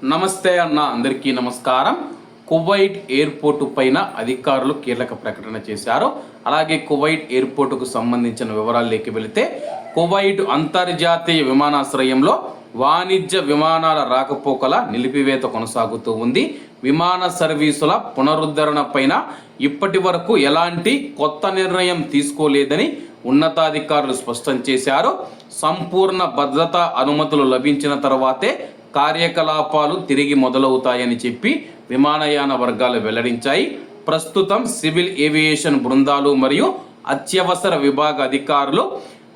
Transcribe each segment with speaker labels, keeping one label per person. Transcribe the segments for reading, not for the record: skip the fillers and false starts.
Speaker 1: నమస్తే అన్న, అందరికీ నమస్కారం. కువైట్ ఎయిర్పోర్టు పైన అధికారులు కీలక ప్రకటన చేశారు. అలాగే కువైట్ ఎయిర్పోర్టుకు సంబంధించిన వివరాల్లోకి వెళితే, కువైట్ అంతర్జాతీయ విమానాశ్రయంలో వాణిజ్య విమానాల రాకపోకల నిలిపివేత కొనసాగుతూ ఉంది. విమాన సర్వీసుల పునరుద్ధరణ పైన ఇప్పటి వరకు ఎలాంటి కొత్త నిర్ణయం తీసుకోలేదని ఉన్నతాధికారులు స్పష్టం చేశారు. సంపూర్ణ భద్రతా అనుమతులు లభించిన తర్వాతే కార్యకలాపాలు తిరిగి మొదలవుతాయని చెప్పి విమానయాన వర్గాలు వెల్లడించాయి. ప్రస్తుతం సివిల్ ఏవియేషన్ బృందాలు మరియు అత్యవసర విభాగ అధికారులు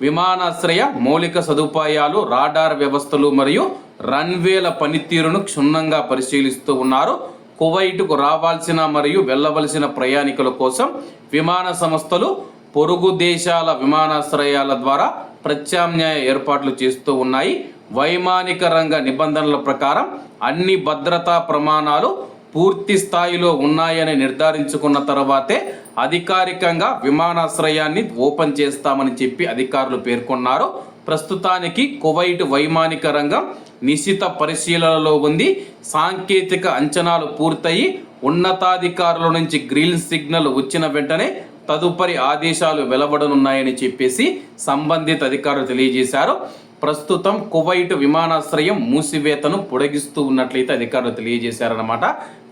Speaker 1: విమానాశ్రయ మౌలిక సదుపాయాలు, రాడార్ వ్యవస్థలు మరియు రన్వేల పనితీరును క్షుణ్ణంగా పరిశీలిస్తూ ఉన్నారు. కువైట్కు రావాల్సిన మరియు వెళ్ళవలసిన ప్రయాణికుల కోసం విమాన సంస్థలు పొరుగు దేశాల విమానాశ్రయాల ద్వారా ప్రత్యామ్నాయ ఏర్పాట్లు చేస్తూ ఉన్నాయి. వైమానిక రంగ నిబంధనల ప్రకారం అన్ని భద్రతా ప్రమాణాలు పూర్తి స్థాయిలో ఉన్నాయని నిర్ధారించుకున్న తర్వాతే అధికారికంగా విమానాశ్రయాన్ని ఓపెన్ చేస్తామని చెప్పి అధికారులు పేర్కొన్నారు. ప్రస్తుతానికి కువైట్ వైమానిక రంగం నిశిత పరిశీలనలో ఉంది. సాంకేతిక అంచనాలు పూర్తయి ఉన్నతాధికారుల నుంచి గ్రీన్ సిగ్నల్ వచ్చిన వెంటనే తదుపరి ఆదేశాలు వెలువడనున్నాయని చెప్పేసి సంబంధిత అధికారులు తెలియజేశారు. ప్రస్తుతం కువైట్ విమానాశ్రయం మూసివేతను పొడిగిస్తూ ఉన్నట్లయితే అధికారులు తెలియజేశారన్నమాట.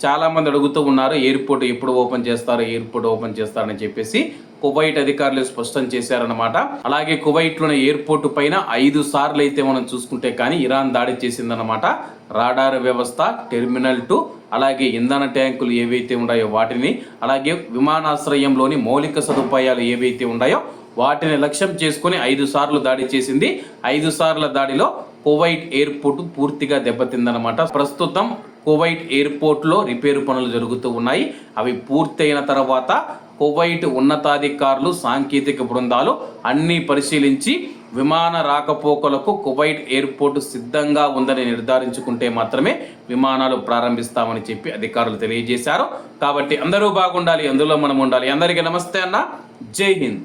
Speaker 1: చాలామంది అడుగుతూ ఉన్నారు, ఎయిర్పోర్ట్ ఎప్పుడు ఓపెన్ చేస్తారు, ఎయిర్పోర్ట్ ఓపెన్ చేస్తారని చెప్పేసి కువైట్ అధికారులు స్పష్టం చేశారన్నమాట. అలాగే కువైట్లోని ఎయిర్పోర్ట్ పైన 5 సార్లు అయితే మనం చూసుకుంటే కానీ ఇరాన్ దాడి చేసిందన్నమాట. రాడార్ వ్యవస్థ, టెర్మినల్ 2, అలాగే ఇంధన ట్యాంకులు ఏవైతే ఉన్నాయో వాటిని, అలాగే విమానాశ్రయంలోని మౌలిక సదుపాయాలు ఏవైతే ఉన్నాయో వాటిని లక్ష్యం చేసుకుని 5 సార్లు దాడి చేసింది. 5 సార్ల దాడిలో కువైట్ ఎయిర్పోర్ట్ పూర్తిగా దెబ్బతిందనమాట. ప్రస్తుతం కువైట్ ఎయిర్పోర్ట్లో రిపేరు పనులు జరుగుతూ ఉన్నాయి. అవి పూర్తయిన తర్వాత కువైట్ ఉన్నతాధికారులు, సాంకేతిక బృందాలు అన్నీ పరిశీలించి విమాన రాకపోకలకు కువైట్ ఎయిర్పోర్టు సిద్ధంగా ఉందని నిర్ధారించుకుంటే మాత్రమే విమానాలు ప్రారంభిస్తామని చెప్పి అధికారులు తెలియజేశారు. కాబట్టి అందరూ బాగుండాలి, అందులో మనం ఉండాలి. అందరికీ నమస్తే అన్న, జై హింద్.